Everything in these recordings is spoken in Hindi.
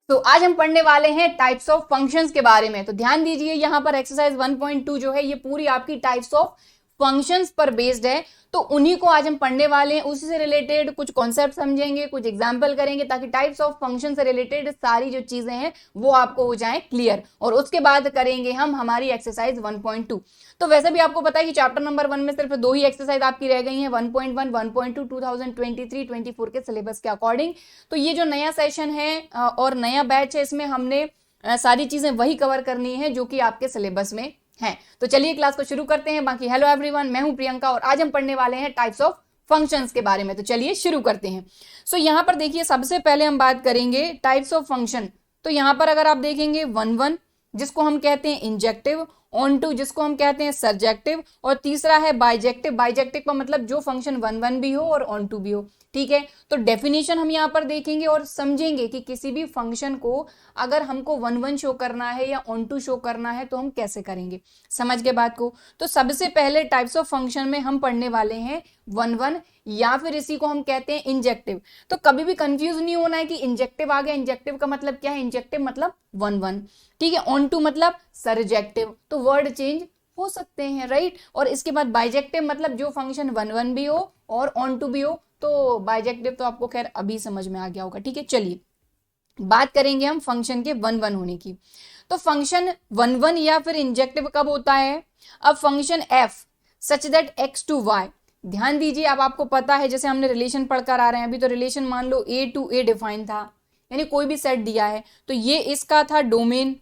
तो आज हम पढ़ने वाले हैं टाइप्स ऑफ फंक्शंस के बारे में। तो ध्यान दीजिए, यहां पर एक्सरसाइज 1.2 जो है ये पूरी आपकी टाइप्स ऑफ फंक्शंस पर बेस्ड है। तो उन्हीं को आज हम पढ़ने वाले हैं, उसी से रिलेटेड कुछ कॉन्सेप्ट समझेंगे, कुछ एग्जाम्पल करेंगे, ताकि टाइप्स ऑफ फंक्शन से रिलेटेड सारी जो चीजें हैं वो आपको हो जाए क्लियर। और उसके बाद करेंगे हम हमारी एक्सरसाइज 1.2। तो वैसे भी आपको पता है कि चैप्टर नंबर 1 में सिर्फ 2 ही एक्सरसाइज आपकी रह गई हैं, 1.1 1.2 2023-24 के सिलेबस के अकॉर्डिंग। तो ये जो नया सेशन है और नया बैच है, इसमें हमने सारी चीजें वही कवर करनी है जो कि आपके सिलेबस में है। तो चलिए क्लास को शुरू करते हैं। बाकी हेलो एवरीवन, मैं हूं प्रियंका और आज हम पढ़ने वाले हैं टाइप्स ऑफ फंक्शंस के बारे में। तो चलिए शुरू करते हैं। सो यहां पर देखिए, सबसे पहले हम बात करेंगे टाइप्स ऑफ फंक्शन। तो यहां पर अगर आप देखेंगे 1 जिसको हम कहते हैं इंजेक्टिव, ऑन टू जिसको हम कहते हैं सरजेक्टिव, और तीसरा है बाइजेक्टिव। बाइजेक्टिव का मतलब जो फंक्शन 1 भी हो और ऑन टू भी हो। ठीक है, तो डेफिनेशन हम यहाँ पर देखेंगे और समझेंगे कि किसी भी फंक्शन को अगर हमको 1 शो करना है या ऑन टू शो करना है तो हम कैसे करेंगे। समझ गए बात को। तो सबसे पहले टाइप्स ऑफ फंक्शन में हम पढ़ने वाले हैं 1 या फिर इसी को हम कहते हैं इंजेक्टिव। तो कभी भी कंफ्यूज नहीं होना है कि इंजेक्टिव आ गया, इंजेक्टिव का मतलब क्या है। इंजेक्टिव मतलब 1 ठीक है, ऑन टू मतलब सरजेक्टिव, तो वर्ड चेंज हो सकते हैं, राइट। और इसके बाद बाइजेक्टिव मतलब जो फंक्शन 1 भी हो और ऑन टू भी हो। तो बाइजेक्टिव तो आपको खैर अभी समझ में आ गया होगा। ठीक है, चलिए बात करेंगे हम फंक्शन के 1 होने की। तो फंक्शन 1 या फिर इंजेक्टिव कब होता है। अब function f such that X to Y, ध्यान दीजिए। अब आपको पता है, जैसे हमने रिलेशन पढ़कर आ रहे हैं अभी, तो रिलेशन मान लो ए टू ए डिफाइन था, यानी कोई भी सेट दिया है तो ये इसका था डोमेन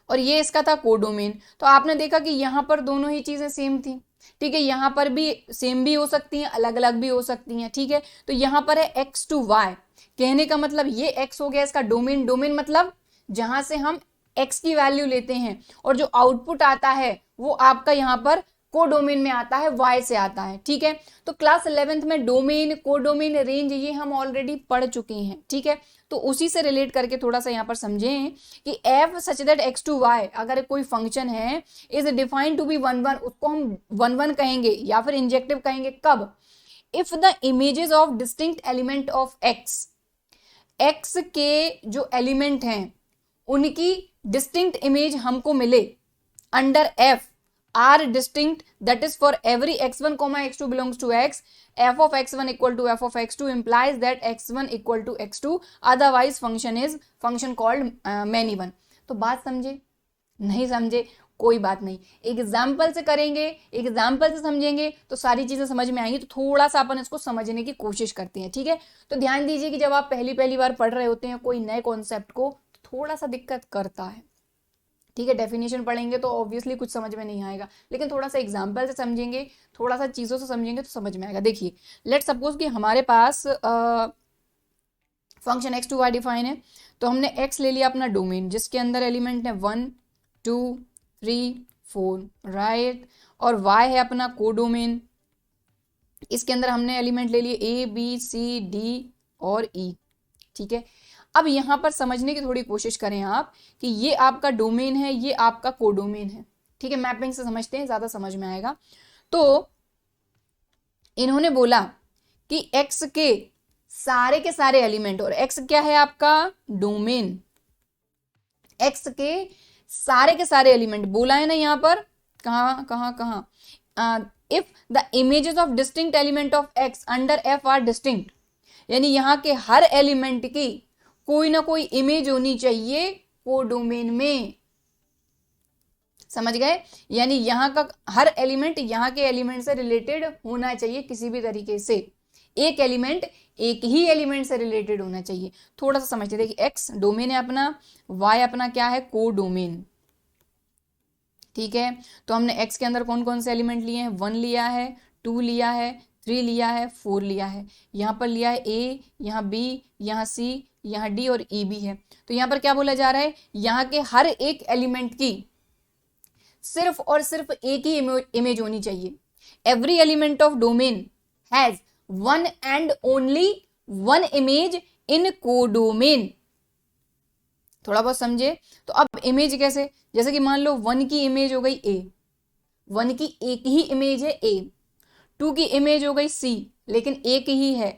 और ये इसका था कोडोमेन। तो आपने देखा कि यहां पर दोनों ही चीजें सेम थी। ठीक है, यहां पर भी सेम भी हो सकती हैं, अलग अलग भी हो सकती हैं। ठीक है, तो यहां पर है एक्स टू वाई, कहने का मतलब ये एक्स हो गया इसका डोमेन। डोमेन मतलब जहां से हम एक्स की वैल्यू लेते हैं और जो आउटपुट आता है वो आपका यहां पर कोडोमेन में आता है, वाई से आता है। ठीक है, तो क्लास 11th में डोमेन, कोडोमेन, रेंज ये हम ऑलरेडी पढ़ चुके हैं। ठीक है, तो उसी से रिलेट करके थोड़ा सा यहां पर समझें कि f such that X to Y, अगर कोई फंक्शन है इज डिफाइंड टू बी 1 उसको हम 1 कहेंगे या फिर इंजेक्टिव कहेंगे। कब? If the images of distinct element of X, X के जो एलिमेंट हैं उनकी डिस्टिंक्ट इमेज हमको मिले under f are distinct, that is for every x1 x2 belongs to x, f of x1 equal to f of x2 implies that x1 equal to x2, otherwise function is function called many one। तो बात समझे? नहीं समझे कोई बात नहीं, एग्जाम्पल से करेंगे, एग्जाम्पल से समझेंगे तो सारी चीजें समझ में आएंगी। तो थोड़ा सा अपन इसको समझने की कोशिश करते हैं। ठीक है, तो ध्यान दीजिए कि जब आप पहली पहली बार पढ़ रहे होते हैं कोई नए कॉन्सेप्ट को, तो थोड़ा सा दिक्कत करता है। ठीक है, डेफिनेशन पढ़ेंगे तो ऑब्वियसली कुछ समझ में नहीं आएगा, लेकिन थोड़ा सा एग्जाम्पल से समझेंगे, थोड़ा सा चीज़ों से समझेंगे तो समझ में आएगा। देखिए, लेट सपोज कि हमारे पास function X to Y define है। तो हमने एक्स ले लिया अपना डोमेन, जिसके अंदर एलिमेंट है 1 2 3 4, राइट। और वाई है अपना कोडोमेन, इसके अंदर हमने एलिमेंट ले लिए ए बी सी डी और ई। ठीक है, अब यहां पर समझने की थोड़ी कोशिश करें आप कि ये आपका डोमेन है, ये आपका कोडोमेन है। ठीक है, मैपिंग से समझते हैं, ज्यादा समझ में आएगा। तो इन्होंने बोला कि एक्स के सारे एलिमेंट, और एक्स क्या है आपका डोमेन, एक्स के सारे एलिमेंट बोला है ना यहां पर, कहां कहां कहां, if the images of distinct element of x under f are distinct, यानी यहां के हर एलिमेंट की कोई ना कोई इमेज होनी चाहिए कोडोमेन में। समझ गए? यानी यहां का हर एलिमेंट यहां के एलिमेंट से रिलेटेड होना चाहिए किसी भी तरीके से। एक एलिमेंट एक ही एलिमेंट से रिलेटेड होना चाहिए। थोड़ा सा समझते, देखिए एक्स डोमेन है अपना, वाई अपना क्या है कोडोमेन। ठीक है, तो हमने एक्स के अंदर कौन कौन से एलिमेंट लिए हैं, 1 लिया है, 2 लिया है, 3 लिया है, 4 लिया है। यहां पर लिया है ए, यहाँ बी, यहाँ सी, यहाँ डी और ई भी है। तो यहां पर क्या बोला जा रहा है, यहां के हर एक एलिमेंट की सिर्फ और सिर्फ एक ही इमेज होनी चाहिए। Every element of domain has 1 and only 1 image in codomain. थोड़ा बहुत समझे? तो अब इमेज कैसे, जैसे कि मान लो 1 की इमेज हो गई ए, 1 की एक ही इमेज है ए, 2 की इमेज हो गई सी लेकिन एक ही है,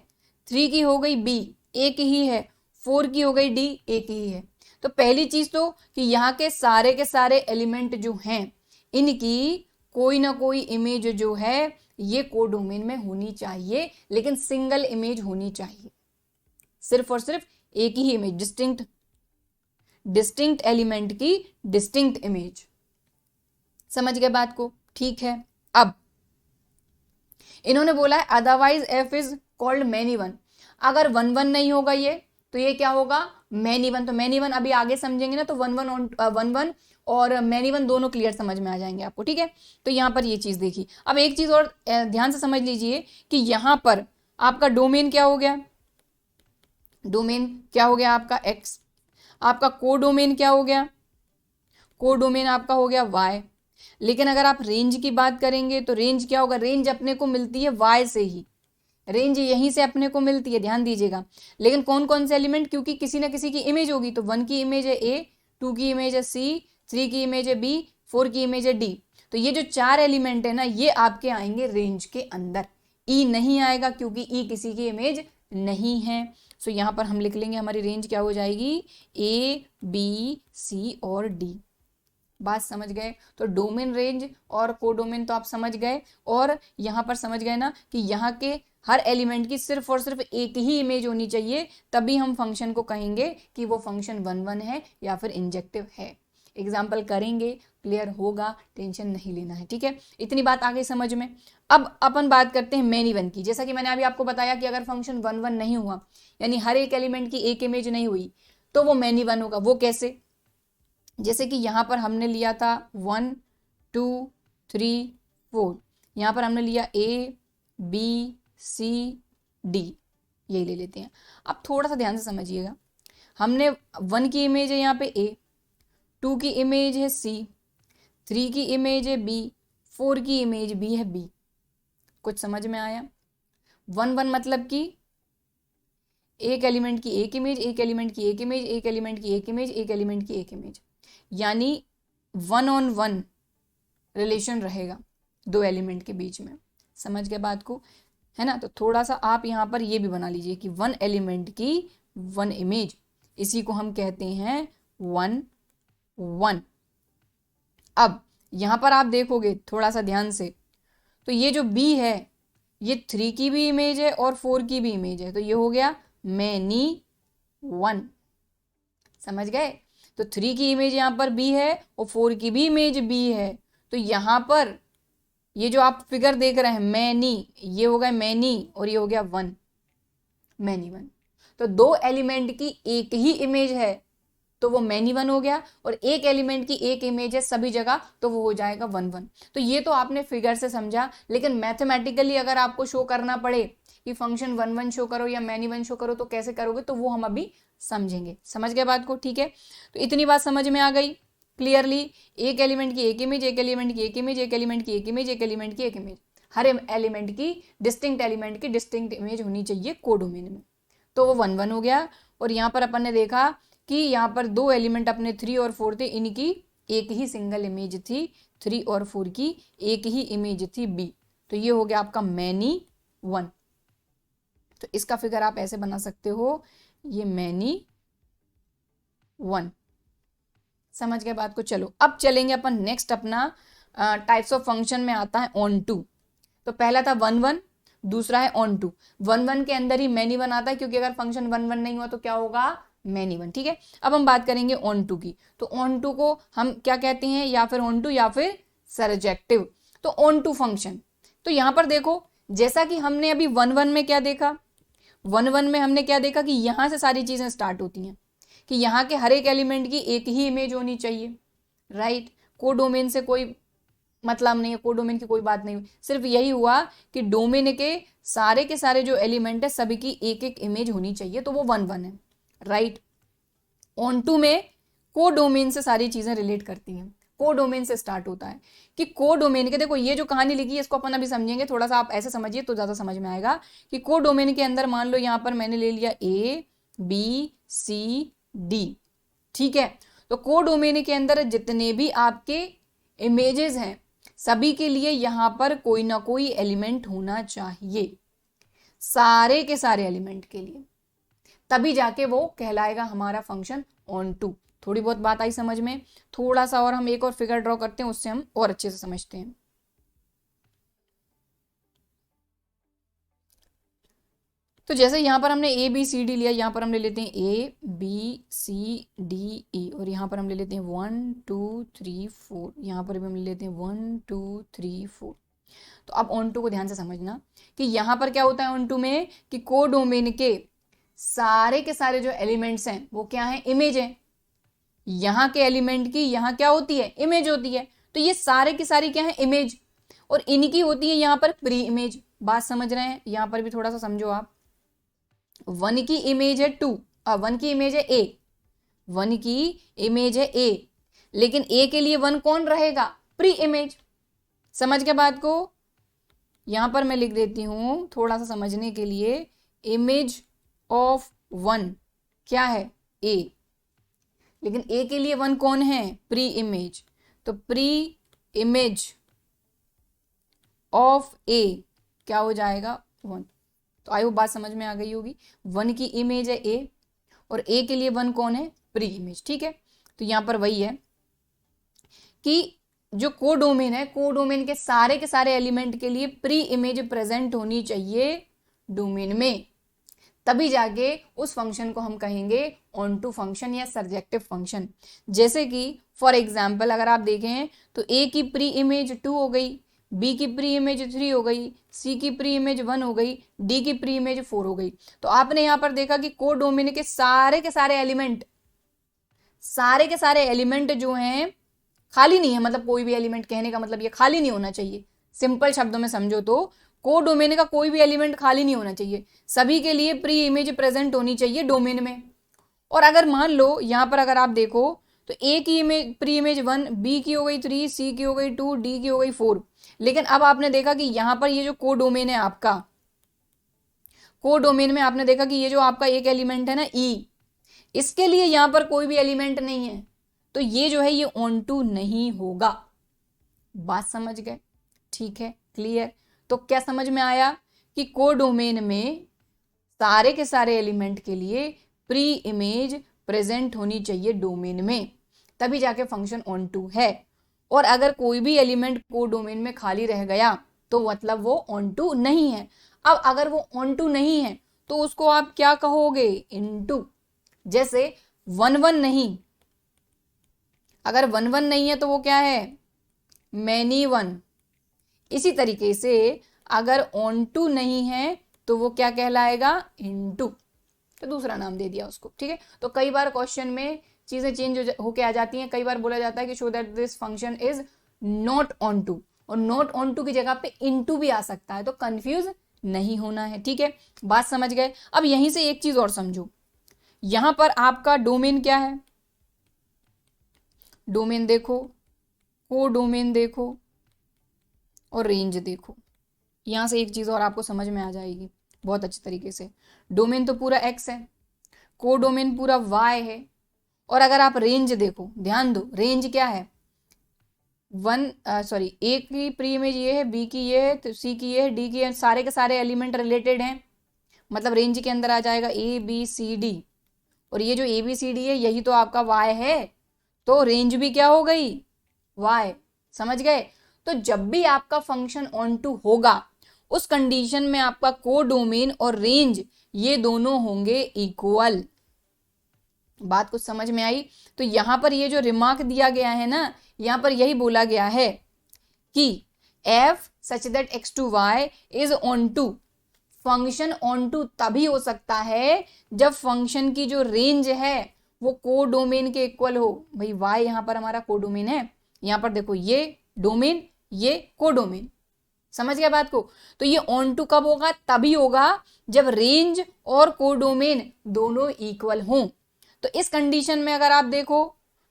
3 की हो गई बी, एक ही है, 4 की हो गई, डी एक ही है। तो पहली चीज तो कि यहाँ के सारे एलिमेंट जो हैं इनकी कोई ना कोई इमेज जो है ये कोडोमेन में होनी चाहिए, लेकिन सिंगल इमेज होनी चाहिए, सिर्फ और सिर्फ एक ही इमेज, डिस्टिंक्ट एलिमेंट की डिस्टिंक्ट इमेज। समझ गए बात को? ठीक है। अब इन्होंने बोला है otherwise F is called many one. अगर 1 1 नहीं होगा ये तो ये क्या होगा? Many one. तो मैनी वन अभी आगे समझेंगे ना, तो 1 1 और मैनी वन दोनों क्लियर समझ में आ जाएंगे आपको। ठीक है, तो यहां पर ये चीज देखी। अब एक चीज और ध्यान से समझ लीजिए कि यहां पर आपका डोमेन क्या हो गया? डोमेन क्या हो गया आपका? एक्स। आपका कोडोमेन क्या हो गया? कोडोमेन आपका हो गया वाई। लेकिन अगर आप रेंज की बात करेंगे तो रेंज क्या होगा? रेंज अपने को मिलती है वाई से ही, रेंज यहीं से अपने को मिलती है, ध्यान दीजिएगा। लेकिन कौन कौन से एलिमेंट? क्योंकि किसी ना किसी की इमेज होगी, तो 1 की इमेज है ए, 2 की इमेज है सी, 3 की इमेज है बी, 4 की इमेज है डी। तो ये जो 4 एलिमेंट है ना, ये आपके आएंगे रेंज के अंदर। ई नहीं आएगा क्योंकि ई किसी की इमेज नहीं है। सो यहां पर हम लिख लेंगे हमारी रेंज क्या हो जाएगी? ए, बी, सी और डी। बात समझ गए? तो डोमेन, रेंज और कोडोमेन तो आप समझ गए, और यहां पर समझ गए ना कि यहाँ के हर एलिमेंट की सिर्फ और सिर्फ एक ही इमेज होनी चाहिए, तभी हम फंक्शन को कहेंगे कि वो फंक्शन 1 1 है या फिर इंजेक्टिव है। एग्जाम्पल करेंगे, क्लियर होगा, टेंशन नहीं लेना है। ठीक है, इतनी बात आ गई समझ में। अब अपन बात करते हैं मैनी वन की। जैसा कि मैंने अभी आपको बताया कि अगर फंक्शन 1 1 नहीं हुआ, यानी हर एक एलिमेंट की एक इमेज नहीं हुई, तो वो मैनी वन होगा। वो कैसे? जैसे कि यहां पर हमने लिया था 1 2 3 4, यहां पर हमने लिया ए, बी, सी, डी, यही ले लेते हैं। अब थोड़ा सा ध्यान से समझिएगा, हमने 1 की इमेज है यहाँ पे ए, 2 की इमेज है सी, 3 की इमेज है बी, 4 की इमेज भी है बी। कुछ समझ में आया? 1 1 मतलब कि एक एलिमेंट की एक इमेज, एक एलिमेंट की एक इमेज, एक एलिमेंट की एक इमेज, एक एलिमेंट की एक इमेज, यानी 1 on 1 रिलेशन रहेगा दो एलिमेंट के बीच में। समझ गए बात को? है ना? तो थोड़ा सा आप यहाँ पर ये भी बना लीजिए कि 1 एलिमेंट की 1 इमेज, इसी को हम कहते हैं 1 1। अब यहाँ पर आप देखोगे थोड़ा सा ध्यान से, तो ये जो B है ये 3 की भी इमेज है और 4 की भी इमेज है, तो ये हो गया मैनी वन। समझ गए? तो 3 की इमेज यहाँ पर B है और 4 की भी इमेज B है, तो यहाँ पर ये जो आप फिगर देख रहे हैं मैनी, ये हो गया मैनी और ये हो गया 1, मैनी वन। तो दो एलिमेंट की एक ही इमेज है तो वो मैनी वन हो गया, और एक एलिमेंट की एक इमेज है सभी जगह तो वो हो जाएगा 1 1। तो ये तो आपने फिगर से समझा, लेकिन मैथमेटिकली अगर आपको शो करना पड़े कि फंक्शन 1 1 शो करो या मैनी वन शो करो तो कैसे करोगे, तो वो हम अभी समझेंगे। समझ गए बात को? ठीक है, तो इतनी बात समझ में आ गई क्लियरली। एक एलिमेंट की एक इमेज, एक एलिमेंट की एक इमेज, एक एलिमेंट की एक इमेज, एक एलिमेंट की एक इमेज, हर एलिमेंट की डिस्टिंक्ट एलिमेंट की डिस्टिंक्ट इमेज होनी चाहिए कोडोमेन में, तो वो 1 1 हो गया। और यहाँ पर अपन ने देखा कि यहाँ पर दो एलिमेंट अपने 3 और 4 थे, इनकी एक ही सिंगल इमेज थी, 3 और 4 की एक ही इमेज थी बी, तो ये हो गया आपका मैनी वन। तो इसका फिगर आप ऐसे बना सकते हो, ये मैनी वन। समझ गए बात को? चलो अब चलेंगे अपन नेक्स्ट, अपना टाइप्स ऑफ फंक्शन में आता है ऑन टू। तो पहला था 1 1, दूसरा है ऑन टू। 1 1 के अंदर ही मैनी वन आता है, क्योंकि अगर फंक्शन 1 1 नहीं हुआ तो क्या होगा? Many one. ठीक है, अब हम बात करेंगे ऑन टू की। तो ऑन टू को हम क्या कहते हैं? या फिर ऑन टू या फिर सरजेक्टिव। तो ऑन टू फंक्शन, तो यहां पर देखो, जैसा कि हमने अभी 1 1 में क्या देखा, 1 1 में हमने क्या देखा कि यहां से सारी चीजें स्टार्ट होती हैं, कि यहाँ के हर एक एलिमेंट की एक ही इमेज होनी चाहिए, राइट। कोडोमेन से कोई मतलब नहीं है, कोडोमेन की कोई बात नहीं, सिर्फ यही हुआ कि डोमेन के सारे जो एलिमेंट है सभी की एक एक इमेज होनी चाहिए, तो वो 1 1 है, राइट। ऑन टू में कोडोमेन से सारी चीजें रिलेट करती हैं, कोडोमेन से स्टार्ट होता है कि कोडोमेन के, देखो ये जो कहानी लिखी है इसको अपन अभी समझेंगे, थोड़ा सा आप ऐसे समझिए तो ज्यादा समझ में आएगा। कि कोडोमेन के अंदर मान लो यहाँ पर मैंने ले लिया ए, बी, सी, डी, ठीक है। तो कोडोमेन के अंदर जितने भी आपके इमेजेस हैं सभी के लिए यहां पर कोई ना कोई एलिमेंट होना चाहिए, सारे के सारे एलिमेंट के लिए। तभी जाके वो कहलाएगा हमारा फंक्शन ऑन टू। थोड़ी बहुत बात आई समझ में? थोड़ा सा और हम एक और फिगर ड्रॉ करते हैं, उससे हम और अच्छे से समझते हैं। तो जैसे यहाँ पर हमने ए बी सी डी लिया, यहाँ पर हम ले लेते हैं ए बी सी डी ई, और यहाँ पर हम ले लेते हैं 1 2 3 4, यहाँ पर भी हम ले लेते हैं 1 2 3 4। तो अब ऑन टू को ध्यान से समझना कि यहाँ पर क्या होता है ऑन टू में, कि कोडोमेन के सारे जो एलिमेंट्स हैं वो क्या है, इमेज है। यहाँ के एलिमेंट की यहाँ क्या होती है, इमेज होती है। तो ये सारे की सारी क्या है, इमेज, और इनकी होती है यहाँ पर प्री इमेज। बात समझ रहे हैं? यहाँ पर भी थोड़ा सा समझो आप। 1 की इमेज है 2, 1 की इमेज है ए, 1 की इमेज है ए, लेकिन ए के लिए 1 कौन रहेगा, प्री इमेज। समझ के बात को? यहां पर मैं लिख देती हूं थोड़ा सा समझने के लिए, इमेज ऑफ 1 क्या है, ए, लेकिन ए के लिए 1 कौन है, प्री इमेज। तो प्री इमेज ऑफ ए क्या हो जाएगा, 1। तो आई होप बात समझ में आ गई होगी। 1 की इमेज है ए, और ए के लिए 1 कौन है, प्री इमेज। ठीक है, तो यहां पर वही है कि जो कोडोमेन है, कोडोमेन के सारे एलिमेंट के लिए प्री इमेज प्रेजेंट होनी चाहिए डोमेन में, तभी जाके उस फंक्शन को हम कहेंगे ऑन टू फंक्शन या सर्जेक्टिव फंक्शन। जैसे कि फॉर एग्जाम्पल अगर आप देखें तो ए की प्री इमेज 2 हो गई, बी की प्री इमेज 3 हो गई, सी की प्री इमेज 1 हो गई, डी की प्री इमेज 4 हो गई। तो आपने यहां पर देखा कि कोडोमेन के सारे एलिमेंट जो हैं खाली नहीं है, मतलब कोई भी एलिमेंट, कहने का मतलब ये खाली नहीं होना चाहिए। सिंपल शब्दों में समझो तो कोडोमेन का कोई भी एलिमेंट खाली नहीं होना चाहिए, सभी के लिए प्री इमेज प्रेजेंट होनी चाहिए डोमेन में। और अगर मान लो यहां पर अगर आप देखो तो ए की इमेज प्री इमेज 1, बी की हो गई 3, सी की हो गई 2, डी की हो गई 4, लेकिन अब आपने देखा कि यहां पर ये जो कोडोमेन है आपका, कोडोमेन में आपने देखा कि ये जो आपका एक एलिमेंट है ना ई, इसके लिए यहां पर कोई भी एलिमेंट नहीं है, तो ये जो है ये ऑन टू नहीं होगा। बात समझ गए? ठीक है, क्लियर? तो क्या समझ में आया कि कोडोमेन में सारे के सारे एलिमेंट के लिए प्री इमेज प्रेजेंट होनी चाहिए डोमेन में, तभी जाके फंक्शन ऑन टू है। और अगर कोई भी एलिमेंट कोडोमेन में खाली रह गया तो मतलब वो ऑन टू नहीं है। अब अगर वो ऑन टू नहीं है तो उसको आप क्या कहोगे, इनटू। जैसे 1 1 नहीं, अगर 1 1 नहीं है तो वो क्या है, मैनी 1। इसी तरीके से अगर ऑन टू नहीं है तो वो क्या कहलाएगा, इनटू। तो दूसरा नाम दे दिया उसको। ठीक है, तो कई बार क्वेश्चन में चीजें चेंज होके आ जाती हैं। कई बार बोला जाता है कि show that this function is not onto, और नॉट ऑन टू की जगह पे इनटू भी आ सकता है, तो कंफ्यूज नहीं होना है। ठीक है, बात समझ गए? अब यहीं से एक चीज और समझो, यहां पर आपका डोमेन क्या है, डोमेन देखो, कोडोमेन देखो, और रेंज देखो। यहां से एक चीज और आपको समझ में आ जाएगी बहुत अच्छी तरीके से। डोमेन तो पूरा एक्स है, कोडोमेन पूरा वाई है, और अगर आप रेंज देखो, ध्यान दो, रेंज क्या है, ए की प्री इमेज ये है, बी की ये है, तो सी की ये है, डी की है, सारे के सारे एलिमेंट रिलेटेड हैं, मतलब रेंज के अंदर आ जाएगा ए बी सी डी। और ये जो ए बी सी डी है यही तो आपका वाई है, तो रेंज भी क्या हो गई, वाई। समझ गए? तो जब भी आपका फंक्शन ऑन टू होगा उस कंडीशन में आपका कोडोमेन और रेंज ये दोनों होंगे इक्वल। बात कुछ समझ में आई? तो यहां पर ये जो रिमार्क दिया गया है ना, यहां पर यही बोला गया है कि f such that x to y is onto. Function onto तभी हो सकता है जब फंक्शन की जो रेंज है वो कोडोमेन के इक्वल हो। भाई y यहां पर हमारा कोडोमेन है, यहां पर देखो ये डोमेन ये कोडोमेन। समझ गया बात को? तो ये ऑन टू कब होगा, तभी होगा जब रेंज और कोडोमेन दोनों इक्वल हों। तो इस कंडीशन में अगर आप देखो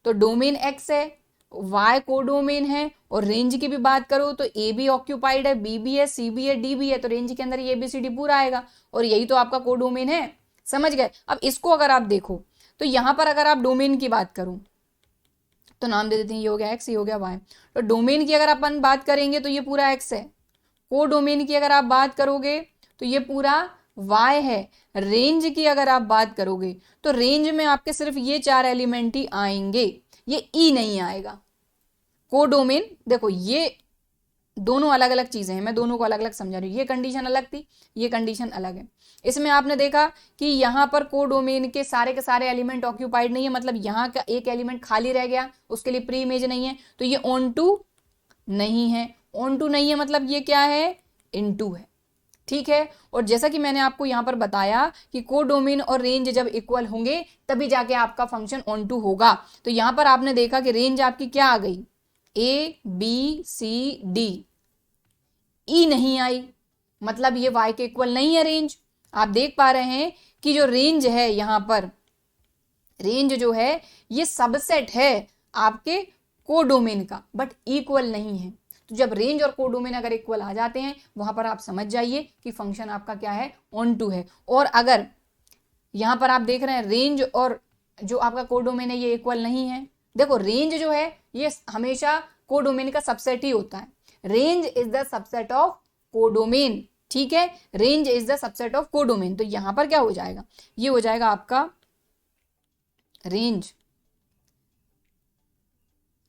तो डोमेन x है, y कोडोमेन है, और रेंज की भी बात करो तो a भी ऑक्यूपाइड है, b भी है, c भी है, d भी है, तो रेंज के अंदर ये ABCD पूरा आएगा, और यही तो आपका कोडोमेन है। समझ गए? अब इसको अगर आप देखो तो यहां पर अगर आप डोमेन की बात करूं तो नाम दे देते हैं, ये हो गया x, ये हो गया y। तो डोमेन की अगर अपन बात करेंगे तो ये पूरा x है, कोडोमेन की अगर आप बात करोगे तो ये पूरा y है। रेंज की अगर आप बात करोगे तो रेंज में आपके सिर्फ ये 4 एलिमेंट ही आएंगे, ये ई नहीं आएगा। कोडोमेन देखो ये दोनों अलग अलग चीजें हैं, मैं दोनों को अलग अलग समझा रही हूँ। ये कंडीशन अलग थी, ये कंडीशन अलग है। इसमें आपने देखा कि यहां पर कोडोमेन के सारे एलिमेंट ऑक्यूपाइड नहीं है, मतलब यहां का एक एलिमेंट खाली रह गया, उसके लिए प्री इमेज नहीं है, तो ये ऑन टू नहीं है। ऑन टू नहीं है मतलब ये क्या है, इनटू है। ठीक है, और जैसा कि मैंने आपको यहां पर बताया कि कोडोमेन और रेंज जब इक्वल होंगे तभी जाके आपका फंक्शन ऑन टू होगा। तो यहां पर आपने देखा कि रेंज आपकी क्या आ गई, ए बी सी डी, ई नहीं आई, मतलब ये y के इक्वल नहीं है रेंज। आप देख पा रहे हैं कि जो रेंज है यहां पर, रेंज जो है ये सबसेट है आपके कोडोमेन का, बट इक्वल नहीं है। तो जब रेंज और कोडोमेन अगर इक्वल आ जाते हैं वहां पर आप समझ जाइए कि फंक्शन आपका क्या है, ऑन टू है। और अगर यहां पर आप देख रहे हैं रेंज और जो आपका कोडोमेन है ये इक्वल नहीं है, देखो रेंज जो है ये हमेशा कोडोमेन का सबसेट ही होता है। Range is the subset of codomain, ठीक है, range is the subset of codomain. तो यहां पर क्या हो जाएगा, ये हो जाएगा आपका रेंज,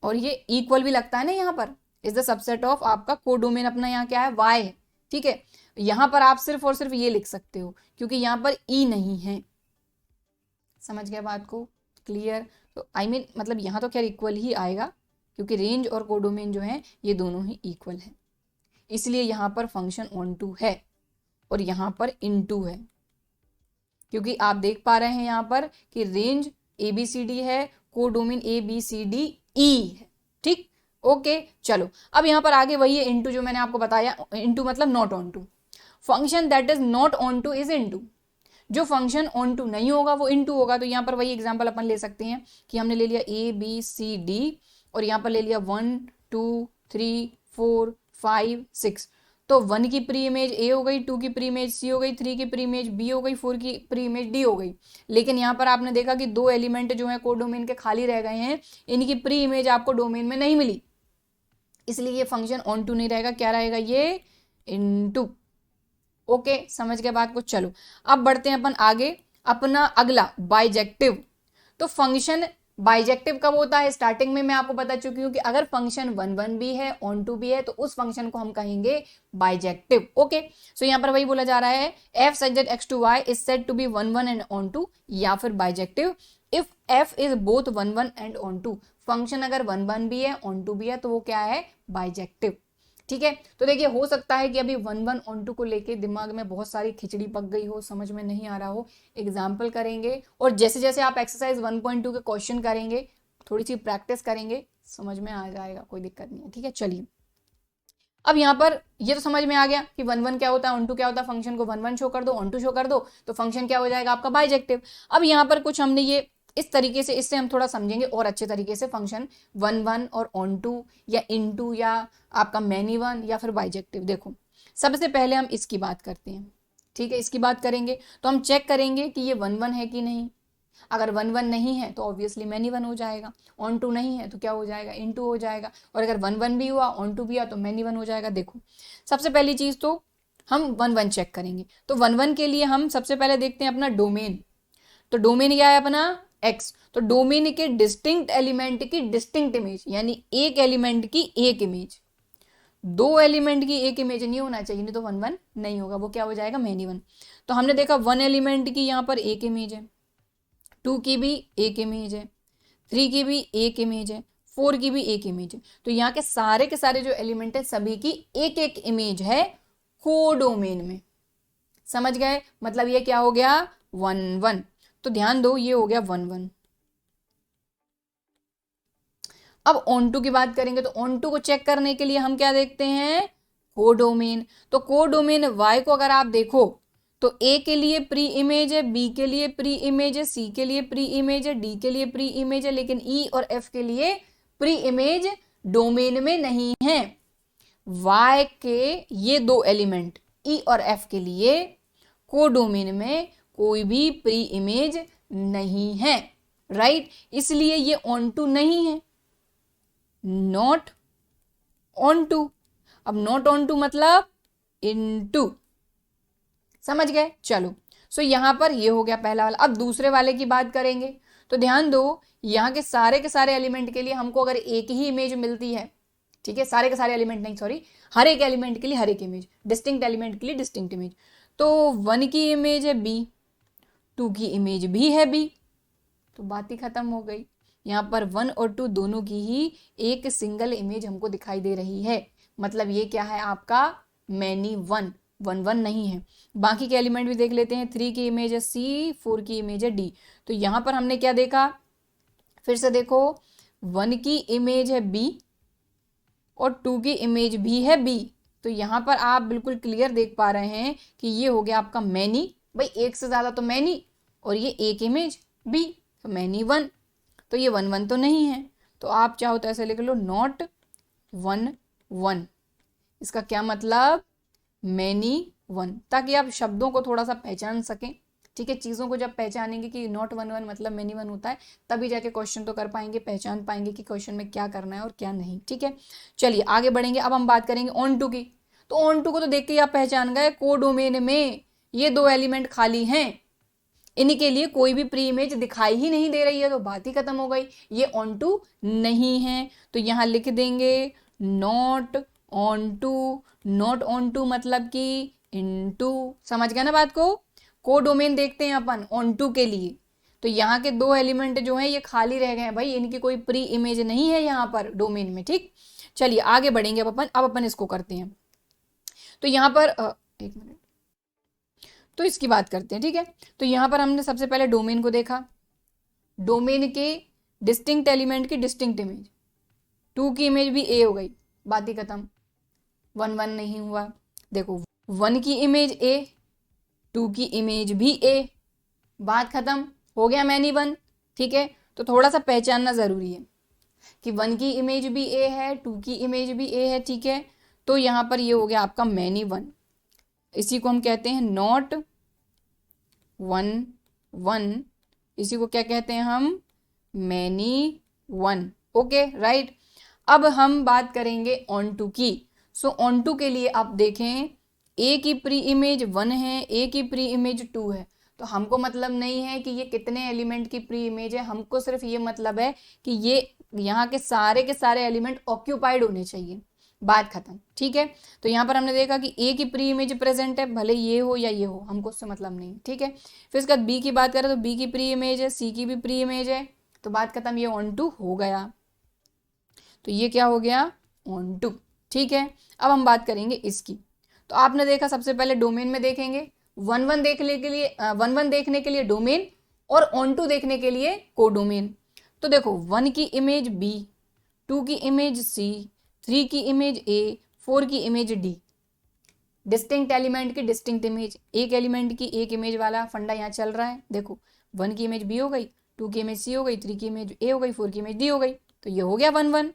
और ये इक्वल भी लगता है ना, यहां पर इज द सबसेट ऑफ आपका कोडोमेन अपना यहाँ क्या है, y है। ठीक है, यहां पर आप सिर्फ और सिर्फ ये लिख सकते हो क्योंकि यहां पर ई नहीं है। समझ गए बात को, क्लियर। तो आई मीन मतलब यहां तो खैर इक्वल ही आएगा क्योंकि रेंज और कोडोमेन जो है ये दोनों ही इक्वल है, इसलिए यहां पर फंक्शन ऑन टू है और यहां पर इन टू है, क्योंकि आप देख पा रहे हैं यहां पर कि range A B C D है, codomain A B C D E है। ठीक, ओके चलो अब यहां पर आगे वही है इनटू, जो मैंने आपको बताया इनटू मतलब not onto. Function that is not onto is into, जो फंक्शन ऑन टू नहीं होगा वो इनटू होगा। तो यहां पर वही एग्जांपल अपन ले सकते हैं कि हमने ले लिया ए बी सी डी और यहां पर ले लिया 1 2 3 4 5 6, तो 1 की प्री इमेज ए हो गई, 2 की प्री इमेज सी हो गई, 3 की प्री इमेज बी हो गई, 4 की प्री इमेज डी हो गई। लेकिन यहाँ पर आपने देखा कि 2 एलिमेंट जो है कोडोमेन के खाली रह गए हैं, इनकी प्री इमेज आपको डोमेन में नहीं मिली, इसलिए ये फंक्शन ऑन टू नहीं रहेगा, क्या रहेगा ये, इनटू। ओके समझ गए बात को। चलो अब बढ़ते हैं अपन आगे, अपना अगला बाइजेक्टिव। तो फंक्शन बाइजेक्टिव कब होता है, स्टार्टिंग में मैं आपको बता चुकी हूं कि अगर फंक्शन 1 1 भी है ऑन टू भी है तो उस फंक्शन को हम कहेंगे बाइजेक्टिव। ओके, सो यहां पर वही बोला जा रहा है f such that x to y is said to be 1 1 and on to, या फिर bijective if f is both 1 1 and on to। Function अगर 1 1 भी है ऑन टू भी है तो वो क्या है, बाइजेक्टिव। ठीक है, तो देखिए हो सकता है कि अभी 1 1 ऑन टू को लेके दिमाग में बहुत सारी खिचड़ी पक गई हो, समझ में नहीं आ रहा हो। एग्जाम्पल करेंगे और जैसे जैसे आप एक्सरसाइज 1.2 के क्वेश्चन करेंगे, थोड़ी सी प्रैक्टिस करेंगे, समझ में आ जाएगा, कोई दिक्कत नहीं है। ठीक है, चलिए अब यहाँ पर ये तो समझ में आ गया कि 1 1 क्या होता है, ऑन टू क्या होता है। फंक्शन को 1 1 शो कर दो, ऑन टू शो कर दो, तो फंक्शन क्या हो जाएगा आपका, बाइजेक्टिव। अब यहाँ पर कुछ हमने ये इस तरीके से, इससे हम थोड़ा समझेंगे और अच्छे तरीके से फंक्शन 1 1 और ऑन टू या इन टू या आपका मैनी वन या फिर बाइजेक्टिव। देखो सबसे पहले हम इसकी बात करते हैं। ठीक है, इसकी बात करेंगे तो हम चेक करेंगे कि ये 1 1 है कि नहीं। अगर 1 1 नहीं है तो ऑब्वियसली मैनी वन हो जाएगा, ऑन टू नहीं है तो क्या हो जाएगा, इन टू हो जाएगा, और अगर 1 1 भी हुआ ऑन टू भी हुआ तो मैनी वन हो जाएगा। देखो सबसे पहली चीज तो हम 1 1 चेक करेंगे। तो 1 1 के लिए हम सबसे पहले देखते हैं अपना डोमेन। तो डोमेन क्या है अपना, x। तो डोमेन के डिस्टिंक्ट एलिमेंट की डिस्टिंक्ट इमेज, यानी एक एलिमेंट की एक इमेज, 2 एलिमेंट की एक इमेज नहीं होना चाहिए, नहीं तो 1 1 नहीं होगा, वो क्या हो जाएगा, मैनी वन। तो हमने देखा 1 एलिमेंट की यहाँ पर एक इमेज है, 2 की भी एक इमेज है, 3 की भी एक इमेज है, 4 की भी एक इमेज है। तो यहाँ के सारे जो एलिमेंट है सभी की एक एक इमेज है कोडोमेन में। समझ गए, मतलब ये क्या हो गया, 1 1। तो ध्यान दो ये हो गया 1 1। अब ऑन टू की बात करेंगे तो ऑन टू को चेक करने के लिए हम क्या देखते हैं, कोडोमेन। तो कोडोमेन y को अगर आप देखो तो a के लिए प्री इमेज है, b के लिए प्री इमेज है, c के लिए प्री इमेज है, d के लिए प्री इमेज है, लेकिन e और f के लिए प्री इमेज डोमेन में नहीं है। y के ये 2 एलिमेंट e और f के लिए कोडोमेन में कोई भी प्री इमेज नहीं है, राइट, इसलिए ये ऑन टू नहीं है, नॉट ऑन टू। अब नॉट ऑन टू मतलब इन टू। समझ गए? चलो, सो यहाँ पर ये हो गया पहला वाला। अब दूसरे वाले की बात करेंगे तो ध्यान दो, यहाँ के सारे एलिमेंट के लिए हमको अगर एक ही इमेज मिलती है, ठीक है, सारे के सारे एलिमेंट नहीं, सॉरी, हर एक एलिमेंट के लिए हर एक इमेज, डिस्टिंक्ट एलिमेंट के लिए डिस्टिंक्ट इमेज, तो 1 की इमेज है बी, 2 की इमेज भी है बी, तो बात ही खत्म हो गई। यहाँ पर 1 और 2 दोनों की ही एक सिंगल इमेज हमको दिखाई दे रही है, मतलब ये क्या है आपका मैनी 1 1 नहीं है। बाकी के एलिमेंट भी देख लेते हैं। 3 की इमेज है सी, 4 की इमेज है डी। तो यहाँ पर हमने क्या देखा, फिर से देखो, 1 की इमेज है बी और 2 की इमेज भी है बी। तो यहाँ पर आप बिल्कुल क्लियर देख पा रहे हैं कि ये हो गया आपका मैनी, भाई एक से ज्यादा तो मैनी, और ये एक इमेज बी, तो मैनी 1। तो ये 1 1 तो नहीं है, तो आप चाहो तो ऐसे लिख लो, नॉट 1 1। इसका क्या मतलब, मैनी 1, ताकि आप शब्दों को थोड़ा सा पहचान सकें। ठीक है, चीज़ों को जब पहचानेंगे कि नॉट 1 1 मतलब मैनी 1 होता है, तभी जाके क्वेश्चन तो कर पाएंगे, पहचान पाएंगे कि क्वेश्चन में क्या करना है और क्या नहीं। ठीक है, चलिए आगे बढ़ेंगे। अब हम बात करेंगे ऑन टू की। तो ऑन टू को तो देख के आप पहचान गए, कोडोमेन में ये 2 एलिमेंट खाली हैं, इन्हीं के लिए कोई भी प्री इमेज दिखाई ही नहीं दे रही है, तो बात ही खत्म हो गई, ये ऑन टू नहीं है। तो यहां लिख देंगे not onto. Not onto मतलब कि इनटू, समझ गया ना बात को? कोडोमेन देखते हैं अपन ऑन टू के लिए, तो यहाँ के 2 एलिमेंट जो हैं ये खाली रह गए हैं भाई, इनकी कोई प्री इमेज नहीं है यहाँ पर डोमेन में। ठीक, चलिए आगे बढ़ेंगे। अब अपन इसको करते हैं। तो यहाँ पर एक मिनट, तो इसकी बात करते हैं। ठीक है, तो यहाँ पर हमने सबसे पहले डोमेन को देखा, डोमेन के डिस्टिंक्ट एलिमेंट की डिस्टिंक्ट इमेज, 2 की इमेज भी ए हो गई, बात ही खत्म, 1 1 नहीं हुआ। देखो 1 की इमेज ए, 2 की इमेज भी ए, बात खत्म हो गया, मैनी 1। ठीक है, तो थोड़ा सा पहचानना जरूरी है कि 1 की इमेज भी ए है, 2 की इमेज भी ए है। ठीक है, तो यहाँ पर ये हो गया आपका मैनी 1, इसी को हम कहते हैं नॉट 1 1, इसी को क्या कहते हैं हम, मैनी 1। Okay right. अब हम बात करेंगे ऑन टू की। सो ऑन टू के लिए आप देखें, ए की प्री इमेज 1 है, ए की प्री इमेज 2 है, तो हमको मतलब नहीं है कि ये कितने एलिमेंट की प्री इमेज है, हमको सिर्फ ये मतलब है कि ये यहाँ के सारे एलिमेंट ऑक्यूपाइड होने चाहिए, बात खत्म। ठीक है, तो यहाँ पर हमने देखा कि ए की प्री इमेज प्रेजेंट है, भले ये हो या ये हो, हमको उससे मतलब नहीं। ठीक है, फिर उसके बाद बी की बात करें तो बी की प्री इमेज है, सी की भी प्री इमेज है, तो बात खत्म, ये ऑन टू हो गया। तो ये क्या हो गया, ऑन टू। ठीक है, अब हम बात करेंगे इसकी। तो आपने देखा सबसे पहले डोमेन में देखेंगे, 1 1 देखने के लिए डोमेन और ऑन टू देखने के लिए कोडोमेन। तो देखो 1 की इमेज बी, 2 की इमेज सी, 3 की इमेज ए, 4 की इमेज डी, डिस्टिंक्ट एलिमेंट की डिस्टिंक्ट इमेज, एक एलिमेंट की एक इमेज वाला फंडा यहाँ चल रहा है। देखो 1 की इमेज बी हो गई, 2 की इमेज सी हो गई, 3 की इमेज ए हो गई, 4 की इमेज डी हो गई, तो ये हो गया 1 1।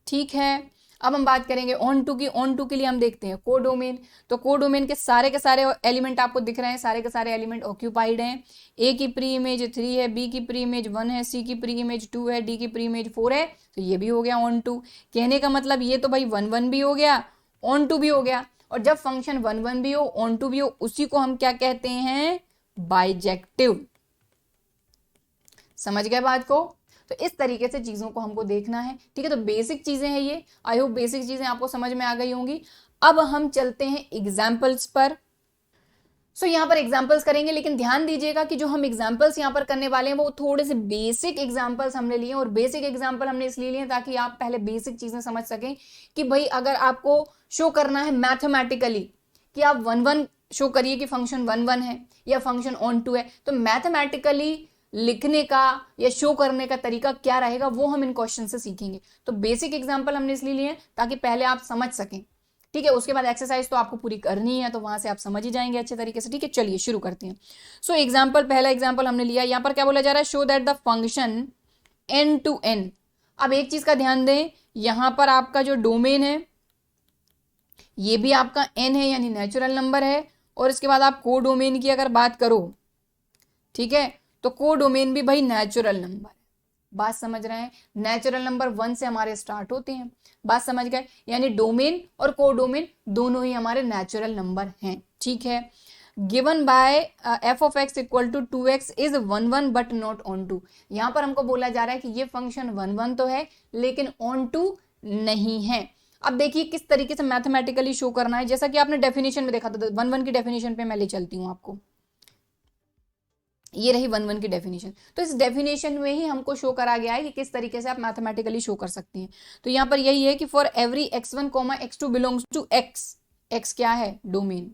ठीक है, अब हम बात करेंगे ऑन टू की। ऑन टू के लिए हम देखते हैं कोडोमेन। तो कोडोमेन के सारे एलिमेंट आपको दिख रहे हैं, सारे के सारे एलिमेंट ऑक्यूपाइड हैं। ए की प्री इमेज 3 है, बी की प्री इमेज 1 है, सी की प्री इमेज 2 है, डी की प्री इमेज 4 है, तो ये भी हो गया ऑन टू। कहने का मतलब ये तो भाई 1 1 भी हो गया, ऑन टू भी हो गया, और जब फंक्शन 1 1 भी हो ऑन टू भी हो, उसी को हम क्या कहते हैं, बाइजेक्टिव। समझ गए बात को? तो इस तरीके से चीजों को हमको देखना है। ठीक है, तो बेसिक चीजें हैं ये, आई होप बेसिक चीजें आपको समझ में आ गई होंगी। अब हम चलते हैं एग्जाम्पल्स पर। सो यहाँ पर एग्जाम्पल्स करेंगे, लेकिन ध्यान दीजिएगा कि जो हम एग्जाम्पल्स यहाँ पर करने वाले हैं वो थोड़े से बेसिक एग्जाम्पल्स हमने लिए, और बेसिक एग्जाम्पल हमने इसलिए लिए ताकि आप पहले बेसिक चीजें समझ सकें कि भाई अगर आपको शो करना है मैथमेटिकली कि आप 1 1 शो करिए कि फंक्शन 1 1 है या फंक्शन ऑन टू है, तो मैथमेटिकली लिखने का या शो करने का तरीका क्या रहेगा वो हम इन क्वेश्चन से सीखेंगे। तो बेसिक एग्जांपल हमने इसलिए लिए ताकि पहले आप समझ सकें। ठीक है, उसके बाद एक्सरसाइज तो आपको पूरी करनी है, तो वहां से आप समझ ही जाएंगे अच्छे तरीके से। ठीक है, चलिए शुरू करते हैं। सो एग्जाम्पल, पहला एग्जाम्पल हमने लिया, यहाँ पर क्या बोला जा रहा है, show that the function n to n। अब एक चीज का ध्यान दें, यहां पर आपका जो डोमेन है ये भी आपका n है, यानी नेचुरल नंबर है, और इसके बाद आप कोडोमेन की अगर बात करो, ठीक है, तो कोडोमेन भी भाई नेचुरल नंबर है। बात समझ रहे हैं? नेचुरल नंबर 1 से हमारे स्टार्ट होते हैं, बात समझ गए? यानी डोमेन और कोडोमेन दोनों ही हमारे नेचुरल नंबर हैं, ठीक है। Given by f of x equal to 2x is 1 but not onto. यहाँ पर हमको बोला जा रहा है कि ये फंक्शन 1 तो है लेकिन ऑन टू नहीं है। अब देखिए किस तरीके से मैथमेटिकली शो करना है, जैसा कि आपने डेफिनेशन में देखा था। 1 की डेफिनेशन पे मैं ले चलती हूँ आपको, ये रही 1 की डेफिनेशन। तो इस डेफिनेशन में ही हमको शो करा गया है कि किस तरीके से आप मैथमेटिकली शो कर सकती हैं। तो यहाँ पर यही है कि for every x1, x2 belongs to x, x क्या है? डोमेन।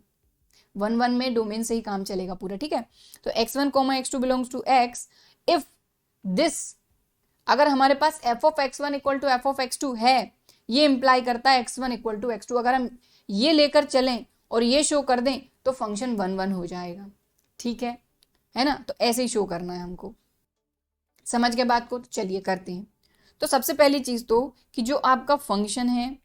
1 में डोमेन से ही काम चलेगा पूरा, ठीक है। तो x1, x2 belongs to x if this, अगर हमारे पास f of x1 equal to f of x2 है, ये इंप्लाई करता है x1 इक्वल टू x2। अगर हम ये लेकर चलें और ये शो कर दें तो फंक्शन 1 हो जाएगा, ठीक है ना। तो ऐसे ही शो करना है हमको, समझ गए बात को? तो चलिए करते हैं। तो सबसे पहली चीज तो कि जो आपका फंक्शन है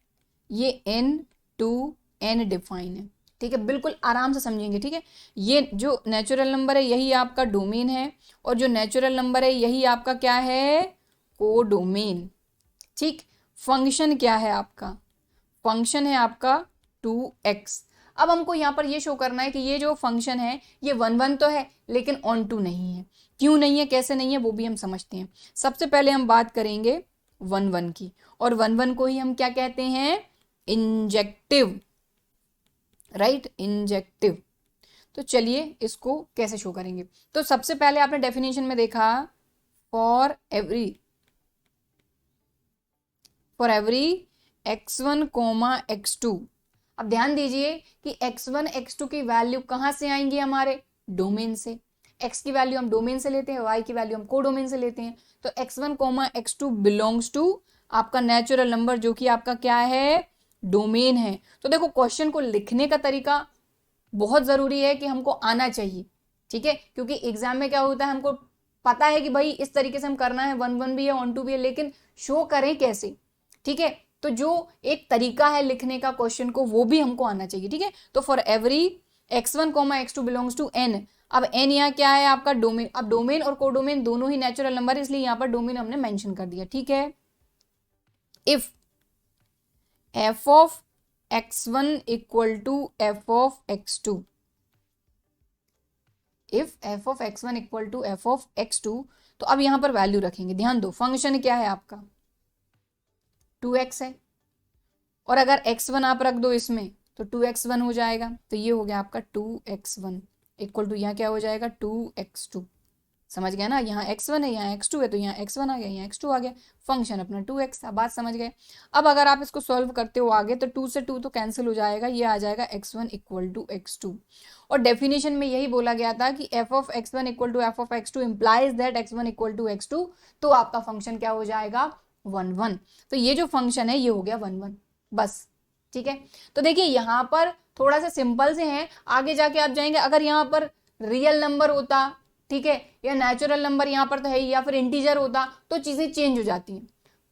ये n टू n डिफाइन है, ठीक है। बिल्कुल आराम से समझेंगे, ठीक है। ये जो नेचुरल नंबर है यही आपका डोमेन है, और जो नेचुरल नंबर है यही आपका क्या है? कोडोमेन, ठीक। फंक्शन क्या है आपका? फंक्शन है आपका 2x। अब हमको यहाँ पर ये शो करना है कि ये जो फंक्शन है ये 1 तो है लेकिन ऑन टू नहीं है। क्यों नहीं है, कैसे नहीं है, वो भी हम समझते हैं। सबसे पहले हम बात करेंगे 1 की, और 1 को ही हम क्या कहते हैं? Injective, right, injective. तो चलिए इसको कैसे शो करेंगे। तो सबसे पहले आपने डेफिनेशन में देखा फॉर एवरी x1, x2। अब ध्यान दीजिए कि x1, x2 की वैल्यू कहां से आएंगी? हमारे डोमेन से। x की वैल्यू हम डोमेन से लेते हैं, y की वैल्यू हम कोडोमेन से लेते हैं। तो x1, x2 बिलोंग्स टू आपका नेचुरल नंबर, जो कि आपका क्या है? डोमेन है। तो देखो क्वेश्चन को लिखने का तरीका बहुत जरूरी है कि हमको आना चाहिए, ठीक है। क्योंकि एग्जाम में क्या होता है, हमको पता है कि भाई इस तरीके से हम करना है, 1 भी है, ऑन टू भी है, लेकिन शो करें कैसे, ठीक है। तो जो एक तरीका है लिखने का क्वेश्चन को, वो भी हमको आना चाहिए, ठीक है। तो for every x1, x2 belongs to n। अब n यहाँ क्या है? आपका डोमेन। अब डोमेन और कोडोमेन दोनों ही नेचुरल नंबर है, इसलिए यहाँ पर डोमेन हमने मेंशन कर दिया, ठीक है। If f of x1 equal to f of x2, if f of x1 equal to f of x2, तो अब यहां पर वैल्यू रखेंगे। ध्यान दो, फंक्शन क्या है आपका? 2x है, और अगर x1 आप रख दो इसमें तो 2x1 हो जाएगा। तो ये हो गया आपका 2x1 इक्वल टू, यहाँ क्या हो जाएगा? 2x2। समझ गया ना? यहाँ x1 है, यहाँ x2 है, तो यहाँ x1 आ गया, यहाँ x2 आ गया, फंक्शन अपना 2x। अब बात समझ गए। अब अगर आप इसको सॉल्व करते हो आगे तो 2 से 2 तो कैंसिल हो जाएगा, ये आ जाएगा x1 इक्वल टू x2। और डेफिनेशन में यही बोला गया था कि f of x1 equal to f of x2 implies that x1 equal to x2। तो आपका फंक्शन क्या हो जाएगा? 1 तो ये जो फंक्शन है ये हो गया 1 बस, ठीक है। तो देखिए यहाँ पर थोड़ा सा सिंपल से है, आगे जाके आप जाएंगे। अगर यहाँ पर रियल नंबर होता, ठीक है, या नेचुरल नंबर यहाँ पर तो है ही, या फिर इंटीजर होता, तो चीजें चेंज हो जाती हैं।